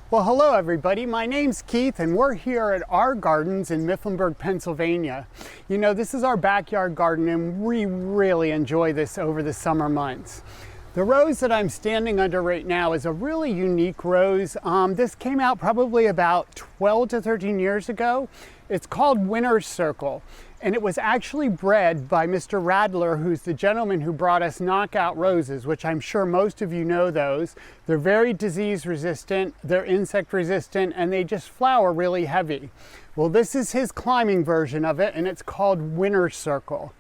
Well, hello everybody. My name's Keith and we're here at our gardens in Mifflinburg, Pennsylvania. You know, this is our backyard garden and we really enjoy this over the summer months. The rose that I'm standing under right now is a really unique rose. This came out probably about 12 to 13 years ago. It's called Winter's Circle. And it was actually bred by Mr. Radler, who's the gentleman who brought us knockout roses, which I'm sure most of you know those. They're very disease resistant, they're insect resistant, and they just flower really heavy. Well, this is his climbing version of it, and it's called Winter's Circle.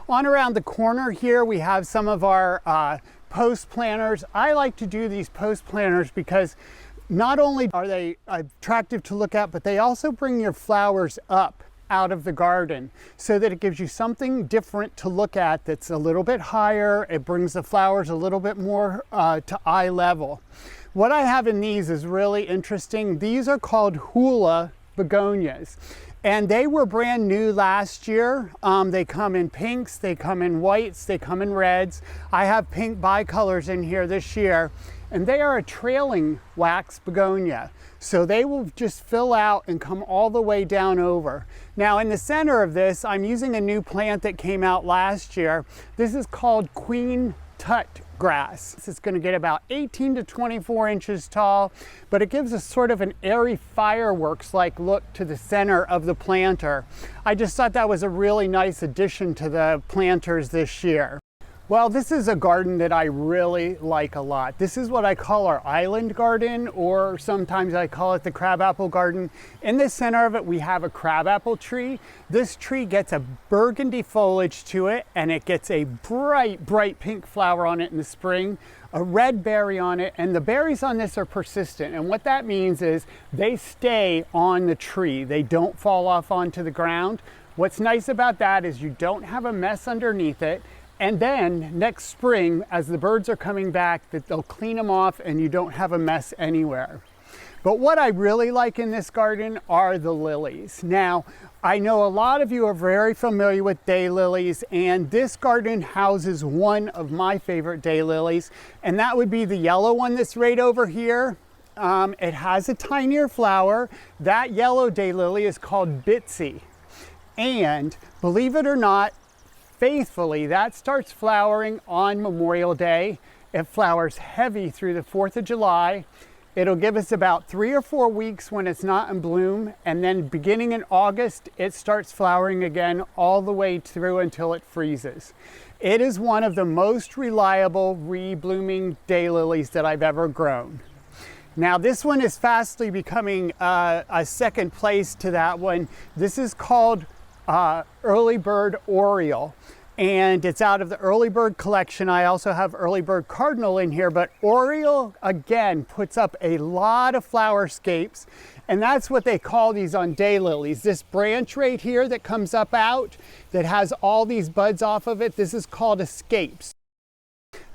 On around the corner here, we have some of our post planters. I like to do these post planters because not only are they attractive to look at, but they also bring your flowers up out of the garden so that it gives you something different to look at that's a little bit higher. It brings the flowers a little bit more to eye level. What I have in these is really interesting. These are called hula begonias. And they were brand new last year. They come in pinks, they come in whites, they come in reds. I have pink bicolors in here this year, and they are a trailing wax begonia. So they will just fill out and come all the way down over. Now in the center of this, I'm using a new plant that came out last year. This is called Queen Tut grass. This is going to get about 18 to 24 inches tall, but it gives us sort of an airy fireworks-like look to the center of the planter. I just thought that was a really nice addition to the planters this year. Well, this is a garden that I really like a lot. This is what I call our island garden, or sometimes I call it the crabapple garden. In the center of it, we have a crabapple tree. This tree gets a burgundy foliage to it, and it gets a bright, bright pink flower on it in the spring, a red berry on it, and the berries on this are persistent. And what that means is they stay on the tree. They don't fall off onto the ground. What's nice about that is you don't have a mess underneath it. And then next spring, as the birds are coming back, that they'll clean them off and you don't have a mess anywhere. But what I really like in this garden are the lilies. Now, I know a lot of you are very familiar with daylilies, and this garden houses one of my favorite daylilies, and that would be the yellow one that's right over here. It has a tinier flower. That yellow daylily is called Bitsy. And believe it or not, faithfully, that starts flowering on Memorial Day. It flowers heavy through the 4th of July. It'll give us about 3 or 4 weeks when it's not in bloom, and then beginning in August, it starts flowering again all the way through until it freezes. It is one of the most reliable re-blooming daylilies that I've ever grown. Now this one is fastly becoming a second place to that one. This is called Early Bird Oriole, and it's out of the Early Bird collection. I also have Early Bird Cardinal in here, but Oriole again puts up a lot of flowerscapes, and that's what they call these on daylilies. This branch right here that comes up out that has all these buds off of it, this is called escapes.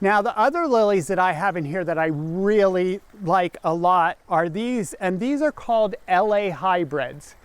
Now the other lilies that I have in here that I really like a lot are these, and these are called LA hybrids.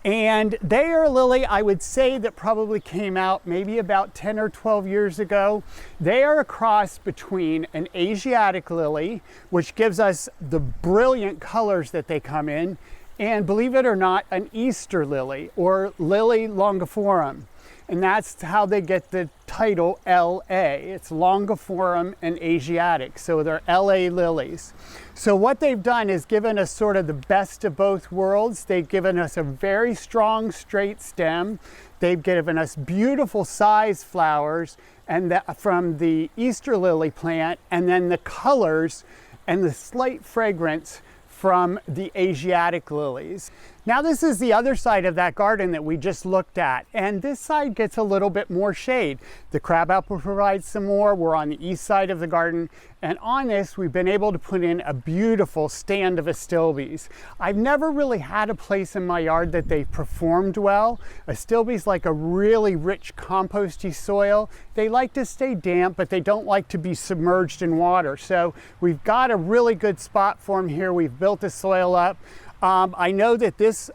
And they are a lily, I would say, that probably came out maybe about 10 or 12 years ago. They are a cross between an Asiatic lily, which gives us the brilliant colors that they come in, and believe it or not, an Easter lily, or Lily longiforum. And that's how they get the title LA. It's longiforum and Asiatic, so they're LA lilies. So what they've done is given us sort of the best of both worlds. They've given us a very strong straight stem. They've given us beautiful size flowers and from the Easter lily plant, and then the colors and the slight fragrance from the Asiatic lilies. Now this is the other side of that garden that we just looked at, and this side gets a little bit more shade. The crabapple provides some more. We're on the east side of the garden, and on this we've been able to put in a beautiful stand of astilbes. I've never really had a place in my yard that they performed well. Astilbes like a really rich composty soil. They like to stay damp, but they don't like to be submerged in water. So we've got a really good spot for them here. We've built the soil up. I know that this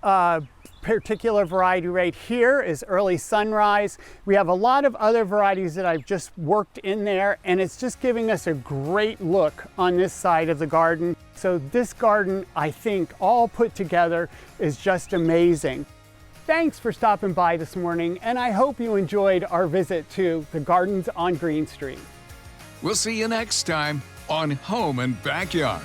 particular variety right here is Early Sunrise. We have a lot of other varieties that I've just worked in there, and it's just giving us a great look on this side of the garden. So this garden, I think, all put together is just amazing. Thanks for stopping by this morning, and I hope you enjoyed our visit to the gardens on Green Street. We'll see you next time on Home and Backyard.